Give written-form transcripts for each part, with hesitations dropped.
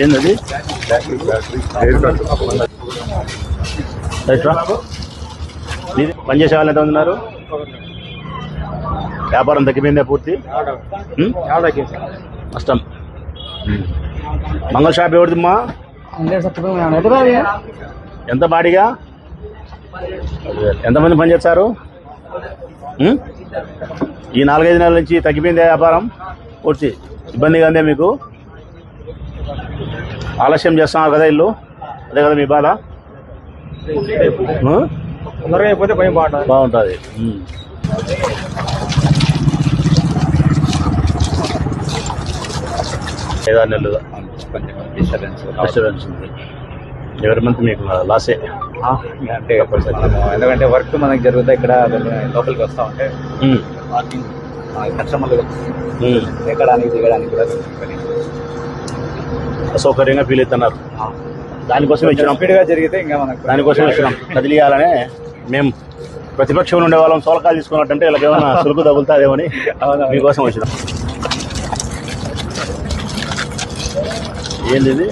ఏంటది పనిచేసే వాళ్ళు ఎంత ఉన్నారు? వ్యాపారం తగ్గిపోయిందే పూర్తి నష్టం. మంగళ షాప్ ఎవరిదిమ్మా? ఎంత బాడిగా? ఎంతమంది పనిచేస్తారు? ఈ 4-5 నెలల నుంచి తగ్గిపోయిందే వ్యాపారం పూర్తి? ఇబ్బందిగా ఉందే మీకు? ఆలస్యం చేస్తున్నారు కదా ఇల్లు, అదే కదా మీ బాధ? బాగుంటుంది. 5-6 నెలలుగా డిస్టర్బెన్స్ ఉంది. ఎవరి మంత్ మీకు లాసే అంటే ఎందుకంటే వర్క్ మనకు జరుగుతాయి ఇక్కడ లోపలికి వస్తూ ఉంటే కస్టమర్లు ఎక్కడానికి దిగడానికి కూడా అసౌకర్యంగా ఫీల్ అవుతున్నారు. దానికోసం వచ్చినాం, స్పీడ్గా జరిగితే ఇంకా మనకు దానికోసం వచ్చినాం. కదిలియాలనే మేము ప్రతిపక్షంలో ఉండే వాళ్ళం సోలకాలు తీసుకున్నట్టంటే ఇలా ఏమైనా సులుకు తగులుతుందేమని మీకోసం వచ్చినాం. ఏంది ఇది?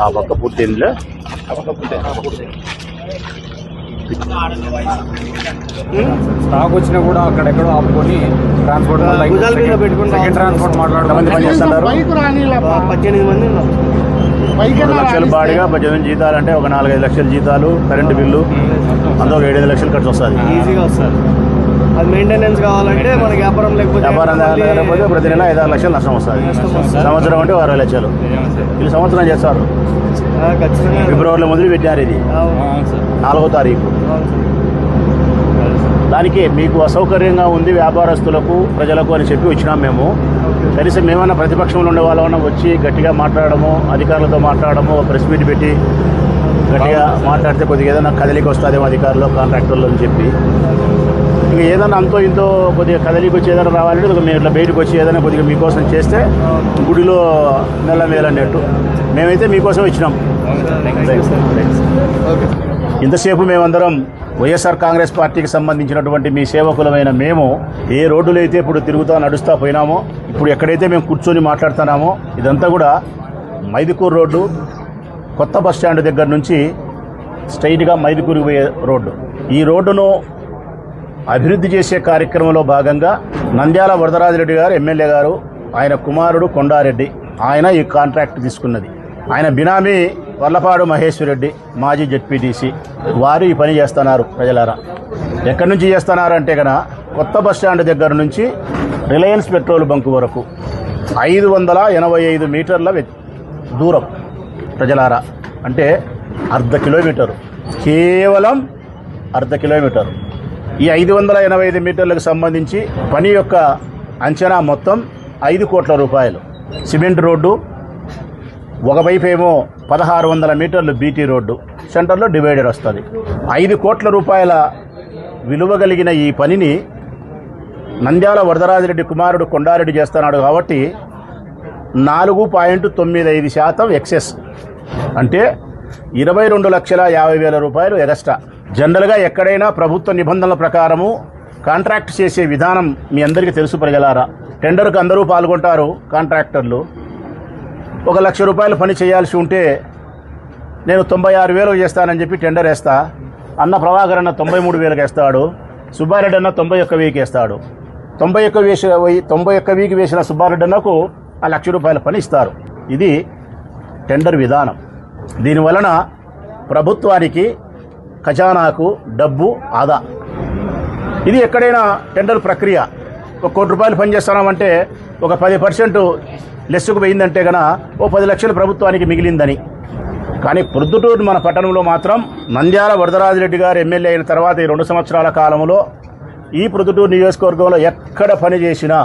ఆ పక్క పూర్తిందిలే. స్టాక్ వచ్చినా కూడా అక్కడెక్కడో ఆపుకొని ట్రాన్స్పోర్ట్ సెకండ్ ట్రాన్స్పోర్ట్ ఎంతమంది పనిచేస్తున్నారు? 18 మంది. 2 లక్షల బాడిగా 18 జీతాలు అంటే ఒక 4-5 లక్షల జీతాలు, కరెంటు బిల్లు, అందులో 7-5 లక్షలు ఖర్చు వస్తుంది. ఈజీగా వస్తుంది. అది మెయింటెనెన్స్ కావాలంటే మనకి వ్యాపారం లేకపోతే ప్రతి నెల 5-6 లక్షలు నష్టం వస్తుంది. సంవత్సరం అంటే 60 లక్షలు. వీళ్ళు సంవత్సరం చేస్తారు. ఫిబ్రవరిలో మొదలు పెట్టారు. ఇది 4వ తారీఖు. దానికి మీకు అసౌకర్యంగా ఉంది వ్యాపారస్తులకు, ప్రజలకు అని చెప్పి వచ్చినాం మేము. కనీసం మేమన్నా ప్రతిపక్షంలో ఉండే వాళ్ళమన్నా వచ్చి గట్టిగా మాట్లాడము, అధికారులతో మాట్లాడము, ప్రెస్ మీట్ పెట్టి గట్టిగా మాట్లాడితే కొద్దిగా ఏదైనా కదలికి వస్తుందేమో అధికారులు, కాంట్రాక్టర్లు అని చెప్పి. ఇంకా ఏదైనా అంతో ఇంతో కొద్దిగా కదలికి వచ్చి ఏదైనా రావాలంటే మేము ఇట్లా బయటకు వచ్చి ఏదైనా కొద్దిగా మీకోసం చేస్తే గుడిలో నెల మేలన్నట్టు మేమైతే మీకోసం వచ్చినాం. ఇంతసేపు మేమందరం వైఎస్ఆర్ కాంగ్రెస్ పార్టీకి సంబంధించినటువంటి మీ సేవకులమైన మేము ఏ రోడ్డులో అయితే ఇప్పుడు నడుస్తూ పోయినామో, ఇప్పుడు ఎక్కడైతే మేము కూర్చొని మాట్లాడుతున్నామో ఇదంతా కూడా మైదుకూరు రోడ్డు, కొత్త బస్టాండ్ దగ్గర నుంచి స్ట్రైట్గా మైదుకూరుకు పోయే రోడ్డు. ఈ రోడ్డును అభివృద్ధి చేసే కార్యక్రమంలో భాగంగా నంద్యాల వరదరాజిరెడ్డి గారు ఎమ్మెల్యే గారు, ఆయన కుమారుడు కొండారెడ్డి, ఆయన ఈ కాంట్రాక్ట్ తీసుకున్నది. ఆయన బినామీ వర్లపాడు మహేశ్వరరెడ్డి, మాజీ జెడ్పీటీసీ, వారు ఈ పని చేస్తున్నారు. ప్రజలారా ఎక్కడి నుంచి చేస్తున్నారు అంటే కనుక కొత్త బస్టాండ్ దగ్గర నుంచి రిలయన్స్ పెట్రోల్ బంకు వరకు 585 మీటర్ల దూరం. ప్రజలారా అంటే అర్ధ కిలోమీటరు, కేవలం అర్ధ కిలోమీటరు. ఈ 585 మీటర్లకు సంబంధించి పని యొక్క అంచనా మొత్తం 5 కోట్ల రూపాయలు. సిమెంట్ రోడ్డు, ఒకవైపు ఏమో 1600 మీటర్లు బీటీ రోడ్డు, సెంటర్లో డివైడర్ వస్తుంది. 5 కోట్ల రూపాయల విలువ కలిగిన ఈ పనిని నంద్యాల వరదరాజిరెడ్డి కుమారుడు కొండారెడ్డి చేస్తున్నాడు కాబట్టి 4.95% ఎక్సెస్, అంటే 22,50,000 రూపాయలు ఎగస్ట్రా. జనరల్గా ఎక్కడైనా ప్రభుత్వ నిబంధనల ప్రకారము కాంట్రాక్ట్ చేసే విధానం మీ అందరికీ తెలుసు. ప్రజలారా టెండర్కు అందరూ పాల్గొంటారు. కాంట్రాక్టర్లు 1,00,000 రూపాయలు పని చేయాల్సి ఉంటే నేను 96,000 చేస్తానని చెప్పి టెండర్ వేస్తా. అన్న ప్రభాకర్ అన్న 93,000 వేస్తాడు, సుబ్బారెడ్డి అన్న 91,000 వేస్తాడు. 91,000 వేసిన సుబ్బారెడ్డి అన్నకు 1,00,000 రూపాయల పని ఇస్తారు. ఇది టెండర్ విధానం. దీనివలన ప్రభుత్వానికి, ఖజానాకు డబ్బు ఆదా. ఇది ఎక్కడైనా టెండర్ ప్రక్రియ 1 కోటి రూపాయలు పని చేస్తున్నామంటే ఒక 10% లెస్సుకు పోయిందంటే కనుక ఓ 10 లక్షలు ప్రభుత్వానికి మిగిలిందని. కానీ ప్రొద్దుటూరు మన పట్టణంలో మాత్రం నంద్యాల వరదరాజిరెడ్డి గారు ఎమ్మెల్యే అయిన తర్వాత ఈ 2 సంవత్సరాల కాలంలో ఈ ప్రొద్దుటూరు నియోజకవర్గంలో ఎక్కడ పని చేసినా,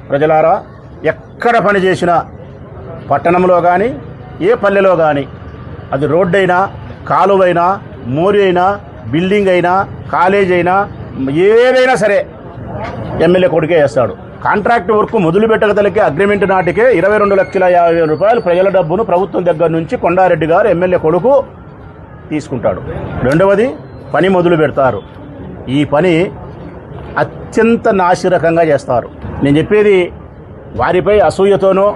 ప్రజలారా ఎక్కడ పని చేసినా, పట్టణంలో కానీ ఏ పల్లెలో కానీ, అది రోడ్డైనా, కాలువైనా, మోరి అయినా, బిల్డింగ్ అయినా కాలేజ్ అయినా ఏదైనా సరే ఎమ్మెల్యే కొడుకే చేస్తాడు. కాంట్రాక్ట్ వర్క్ మొదలు పెట్టగలిగే అగ్రిమెంట్ నాటికే 22,50,000 రూపాయలు ప్రజల డబ్బును ప్రభుత్వం దగ్గర నుంచి కొండారెడ్డి గారు ఎమ్మెల్యే కొడుకు తీసుకుంటాడు. రెండవది పని మొదలు పెడతారు. ఈ పని అత్యంత నాసిరకంగా చేస్తారు. నేను చెప్పేది వారిపై అసూయతోనో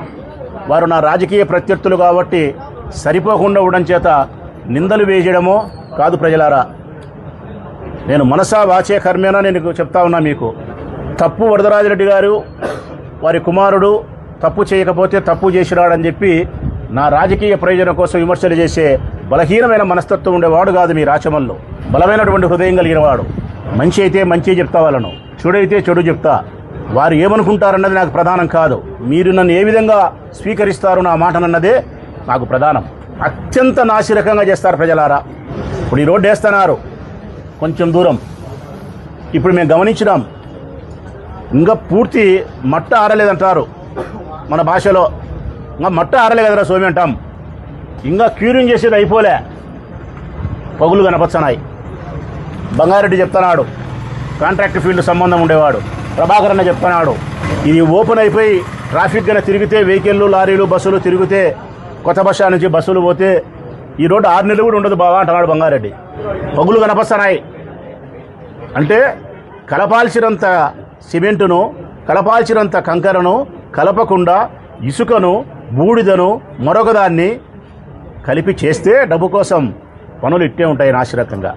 వారు నా రాజకీయ ప్రత్యర్థులు కాబట్టి సరిపోకుండా ఉండడం చేత నిందలు వేయడమో కాదు ప్రజలారా. నేను మనసా వాచే కర్మేనా నేను చెప్తా ఉన్నా మీకు. తప్పు వరదరాజిరెడ్డి గారు వారి కుమారుడు తప్పు చేయకపోతే తప్పు చేసినాడని చెప్పి నా రాజకీయ ప్రయోజనం కోసం విమర్శలు చేసే బలహీనమైన మనస్తత్వం ఉండేవాడు కాదు మీ రాచమల్లో. బలమైనటువంటి హృదయం కలిగిన వాడు. మంచి అయితే మంచి చెప్తా వాళ్ళను, చెడైతే చెడు చెప్తా. వారు ఏమనుకుంటారన్నది నాకు ప్రధానం కాదు. మీరు నన్ను ఏ విధంగా స్వీకరిస్తారు నా మాటనన్నదే నాకు ప్రధానం. అత్యంత నాసిరకంగా చేస్తారు ప్రజలారా. ఇప్పుడు ఈ రోడ్డు వేస్తున్నారు కొంచెం దూరం. ఇప్పుడు మేము గమనించినాం, ఇంకా పూర్తి మట్ట ఆరలేదంటారు మన భాషలో. ఇంకా మట్ట ఆరలే కదరా సోమి అంటాం. ఇంకా క్యూరింగ్ చేసేది అయిపోలే, పగులు కనపచ్చనాయి. బంగారెడ్డి చెప్తున్నాడు, కాంట్రాక్ట్ ఫీల్డ్ సంబంధం ఉండేవాడు. ప్రభాకర్ అన్న చెప్తున్నాడు, ఇది ఓపెన్ అయిపోయి ట్రాఫిక్ గన తిరిగితే వెహికల్లు లారీలు బస్సులు తిరిగితే కొత్త బస్ స్టాండ్ నుంచి బస్సులు పోతే ఈ రోడ్డు 6 నెలలు కూడా ఉండదు బావా అంటున్నాడు బంగారెడ్డి. పగులు కనపస్తున్నాయి అంటే కలపాల్సినంత సిమెంటును, కలపాల్సినంత కంకరను కలపకుండా ఇసుకను, బూడిదను మరొకదాన్ని కలిపి చేస్తే డబ్బు కోసం పనులు ఇట్టే ఉంటాయి నాశరకంగా.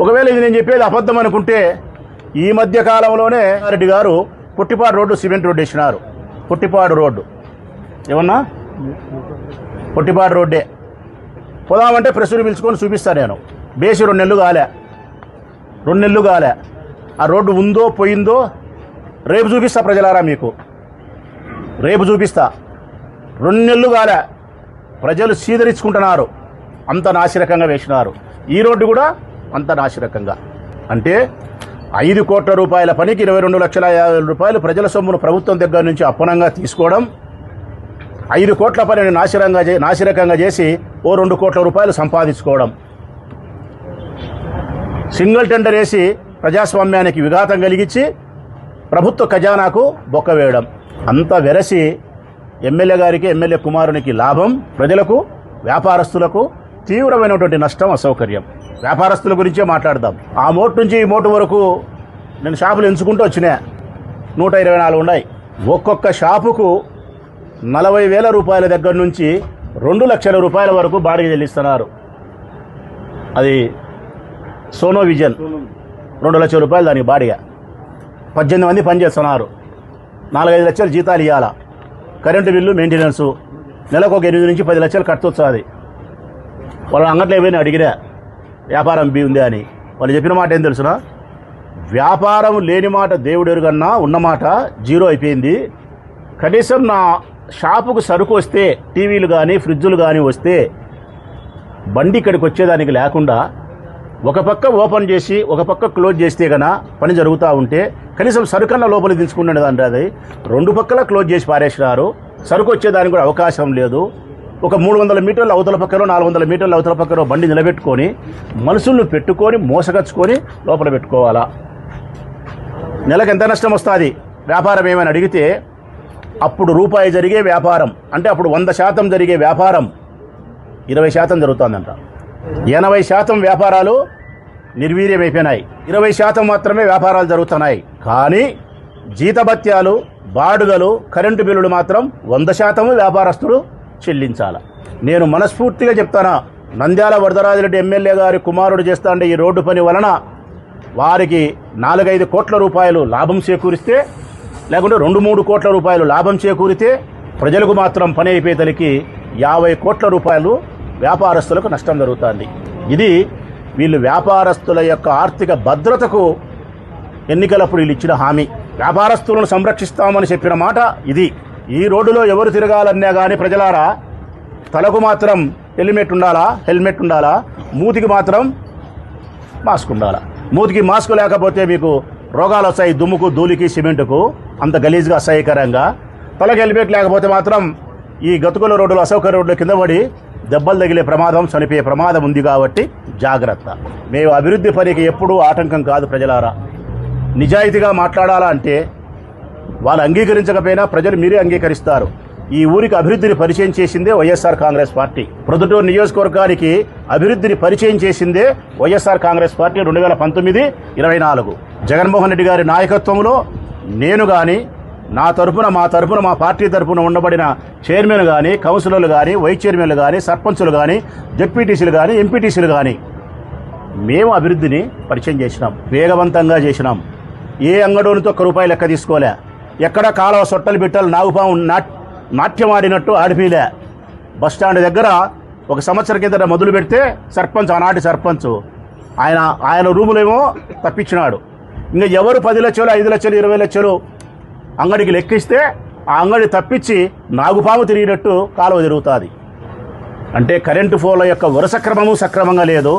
ఒకవేళ ఇది నేను చెప్పేది అబద్ధం అనుకుంటే ఈ మధ్య కాలంలోనే రెడ్డి గారు పుట్టిపాడు రోడ్డు సిమెంట్ రోడ్డు వేసినారు. పుట్టిపాడు రోడ్డు ఏమన్నా పుట్టిపాడు రోడ్డే పోదామంటే ప్రెస్సులు పిలుచుకొని చూపిస్తాను నేను. బేసి 2 నెలలు కాలే. ఆ రోడ్డు ఉందో పోయిందో రేపు చూపిస్తా ప్రజలారా మీకు. రేపు చూపిస్తా. 2 నెలలు కాలే, ప్రజలు సీదరించుకుంటున్నారు. అంత నాసిరకంగా వేసినారు. ఈ రోడ్డు కూడా అంత నాసిరకంగా. అంటే 5 కోట్ల రూపాయల పనికి 22,50,000 రూపాయలు ప్రజల సొమ్మును ప్రభుత్వం దగ్గర నుంచి అప్పనంగా తీసుకోవడం, 5 కోట్ల పనిని నాసిరకంగా చేసి ఓ 2 కోట్ల రూపాయలు సంపాదించుకోవడం, సింగిల్ టెండర్ వేసి ప్రజాస్వామ్యానికి విఘాతం కలిగించి ప్రభుత్వ ఖజానాకు బొక్క వేయడం. అంత వెరసి ఎమ్మెల్యే గారికి, ఎమ్మెల్యే కుమారునికి లాభం, ప్రజలకు, వ్యాపారస్తులకు తీవ్రమైనటువంటి నష్టం, అసౌకర్యం. వ్యాపారస్తుల గురించే మాట్లాడదాం. ఆ మోటు నుంచి ఈ మోటు వరకు నేను షాపులు ఎంచుకుంటూ వచ్చినా 124 ఉన్నాయి. ఒక్కొక్క షాపుకు 40,000 రూపాయల దగ్గర నుంచి 2 లక్షల రూపాయల వరకు బాడిగ చెల్లిస్తున్నారు. అది సోనో విజన్ 2 లక్షల రూపాయలు దానికి బాడిగ. 18 మంది పనిచేస్తున్నారు. 4-5 లక్షలు జీతాలు ఇవ్వాలా. కరెంటు బిల్లు, మెయింటెనెన్సు నెలకు ఒక 8 నుంచి 10 లక్షలు కట్టువచ్చు. అది వాళ్ళ అంగట్లో ఏమైనా అడిగినా వ్యాపారం ఉంది అని వాళ్ళు చెప్పిన మాట ఏం తెలుసునా, వ్యాపారం లేని మాట దేవుడు ఎరుగన్నా, ఉన్నమాట జీరో అయిపోయింది. కనీసం నా షాపుకు సరుకు వస్తే, టీవీలు కానీ ఫ్రిడ్జులు కానీ వస్తే బండి ఇక్కడికి వచ్చేదానికి లేకుండా ఒక పక్క ఓపెన్ చేసి ఒక పక్క క్లోజ్ చేస్తే కన్నా పని జరుగుతూ ఉంటే కనీసం సరుకన్నా లోపలికి దించుకునేది అంటే అది 2 పక్కల క్లోజ్ చేసి పారేసినారు. సరుకు వచ్చేదానికి కూడా అవకాశం లేదు. ఒక 300 మీటర్ల అవతల పక్కనో 400 మీటర్ల అవతల పక్కనో బండి నిలబెట్టుకొని మనుషులను పెట్టుకొని మోసగచ్చుకొని లోపల పెట్టుకోవాలా. నెలకు ఎంత నష్టం వస్తుంది వ్యాపారం ఏమైనా అడిగితే, అప్పుడు రూపాయి జరిగే వ్యాపారం అంటే అప్పుడు 100% జరిగే వ్యాపారం 20% జరుగుతుందంట. 80% వ్యాపారాలు నిర్వీర్యమైపోయినాయి. 20% మాత్రమే వ్యాపారాలు జరుగుతున్నాయి. కానీ జీతభత్యాలు, బాడుగలు, కరెంటు బిల్లులు మాత్రం 100% వ్యాపారస్తుడు చెల్లించాల. నేను మనస్ఫూర్తిగా చెప్తానా, నంద్యాల వరదరాజిరెడ్డి ఎమ్మెల్యే గారి కుమారుడు చేస్తాండే ఈ రోడ్డు పని వలన వారికి 4-5 కోట్ల రూపాయలు లాభం చేకూరిస్తే, లేకుంటే 2-3 కోట్ల రూపాయలు లాభం చేకూరితే, ప్రజలకు మాత్రం పని అయిపోయేతలికి 50 కోట్ల రూపాయలు వ్యాపారస్తులకు నష్టం జరుగుతుంది. ఇది వీళ్ళు వ్యాపారస్తుల యొక్క ఆర్థిక భద్రతకు ఎన్నికలప్పుడు వీళ్ళు ఇచ్చిన హామీ. వ్యాపారస్తులను సంరక్షిస్తామని చెప్పిన మాట ఇది. ఈ రోడ్డులో ఎవరు తిరగాలన్నా కానీ ప్రజలారా, తలకు మాత్రం హెల్మెట్ ఉండాలా, మూతికి మాత్రం మాస్క్ ఉండాలా. మూతికి మాస్క్ లేకపోతే మీకు రోగాలు వస్తాయి. దుమ్ముకు, ధూళికి, సిమెంటుకు అంత గలీజ్గా అసహ్యకరంగా. తలకు హెల్మెట్ లేకపోతే మాత్రం ఈ గతుకుల రోడ్డులో, అసౌకర్య రోడ్ల కింద పడి దెబ్బలు తగిలే ప్రమాదం, చనిపోయే ప్రమాదం ఉంది కాబట్టి జాగ్రత్త. మేము అభివృద్ధి పనికి ఎప్పుడూ ఆటంకం కాదు ప్రజలారా. నిజాయితీగా మాట్లాడాలా అంటే వాళ్ళు అంగీకరించకపోయినా ప్రజలు మీరే అంగీకరిస్తారు. ఈ ఊరికి అభివృద్ధిని పరిచయం చేసిందే వైఎస్ఆర్ కాంగ్రెస్ పార్టీ. ప్రొద్దుటూరు నియోజకవర్గానికి అభివృద్ధిని పరిచయం చేసిందే వైఎస్ఆర్ కాంగ్రెస్ పార్టీ 2019-24 జగన్మోహన్ రెడ్డి గారి నాయకత్వంలో నేను కానీ మా తరపున మా పార్టీ తరపున ఉండబడిన చైర్మన్ కానీ, కౌన్సిలర్లు కానీ, వైస్ చైర్మన్లు కానీ, సర్పంచులు కానీ, జెడ్పీటీసీలు కానీ, ఎంపీటీసీలు కానీ మేము అభివృద్ధిని పరిచయం చేసినాం, వేగవంతంగా చేసినాం. ఏ అంగడోనితో ₹1 లెక్క తీసుకోలే. ఎక్కడ కాలువ సొట్టలు బిట్టలు నాగుపాము నాట్యం ఆడినట్టు ఆడిపీలే. బస్టాండ్ దగ్గర 1 సంవత్సరం కింద మొదలు పెడితే ఆనాటి సర్పంచ్ ఆయన రూములేమో తప్పించినాడు. ఇంకా ఎవరు 10 లక్షలు, 5 లక్షలు, 20 లక్షలు అంగడికి లెక్కిస్తే ఆ అంగడి తప్పించి నాగుపాము తిరిగినట్టు కాలువ తిరుగుతుంది. అంటే కరెంటు పోల యొక్క వరుస క్రమము సక్రమంగా లేదు,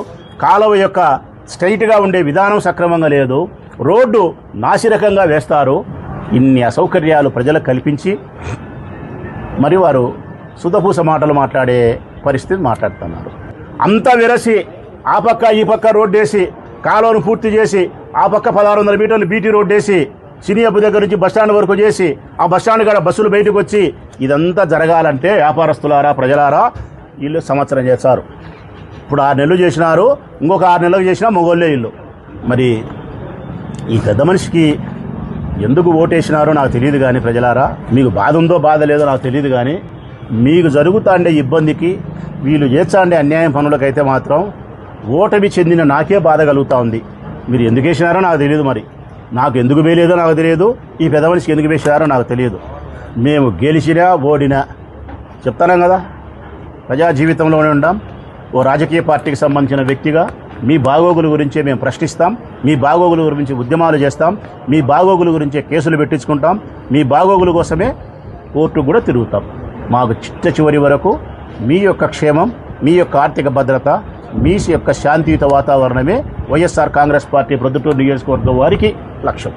కాలువ యొక్క స్ట్రైట్గా ఉండే విధానం సక్రమంగా లేదు, రోడ్డు నాసిరకంగా వేస్తారు. ఇన్ని అసౌకర్యాలు ప్రజలకు కల్పించి మరి వారు సుధపూస మాటలు మాట్లాడే పరిస్థితి మాట్లాడుతున్నారు. అంతా విరసి ఆ పక్క ఈ పక్క రోడ్డు వేసి కాలువను పూర్తి చేసి ఆ పక్క 1600 మీటర్లు బీటీ రోడ్డు వేసి సినియబ్బు దగ్గర నుంచి బస్టాండ్ వరకు చేసి ఆ బస్టాండ్ కాడ బస్సులు బయటకు వచ్చి ఇదంతా జరగాలంటే వ్యాపారస్తులారా, ప్రజలారా, వీళ్ళు సంవత్సరం చేస్తారు. ఇప్పుడు 6 నెలలు చేసినారు, ఇంకొక 6 నెలలు చేసినా మొగోళ్ళే వీళ్ళు. మరి ఈ పెద్ద మనిషికి ఎందుకు ఓటేసినారో నాకు తెలియదు కానీ ప్రజలారా, మీకు బాధ ఉందో బాధ లేదో నాకు తెలియదు కానీ మీకు జరుగుతాండే ఇబ్బందికి, వీళ్ళు చేస్తాండే అన్యాయం పనులకైతే మాత్రం ఓటమి చెందిన నాకే బాధ కలుగుతూ ఉంది. మీరు ఎందుకు వేసినారో నాకు తెలియదు, మరి నాకు ఎందుకు వేయలేదో నాకు తెలియదు, ఈ పెద్ద మనిషికి ఎందుకు వేసినారో నాకు తెలియదు. మేము గెలిచినా ఓడినా చెప్తాను కదా, ప్రజా జీవితంలోనే ఉంటాం. ఓ రాజకీయ పార్టీకి సంబంధించిన వ్యక్తిగా మీ బాగోగుల గురించే మేము ప్రశ్నిస్తాం, మీ బాగోగుల గురించి ఉద్యమాలు చేస్తాం, మీ బాగోగుల గురించే కేసులు పెట్టించుకుంటాం, మీ బాగోగుల కోసమే కోర్టు కూడా తిరుగుతాం. మాకు చివరి వరకు మీ యొక్క క్షేమం, మీ యొక్క ఆర్థిక భద్రత, మీ యొక్క శాంతియుత వాతావరణమే వైఎస్ఆర్ కాంగ్రెస్ పార్టీ ప్రొద్దుటూరు నియోజకవర్గం వారికి లక్ష్యం.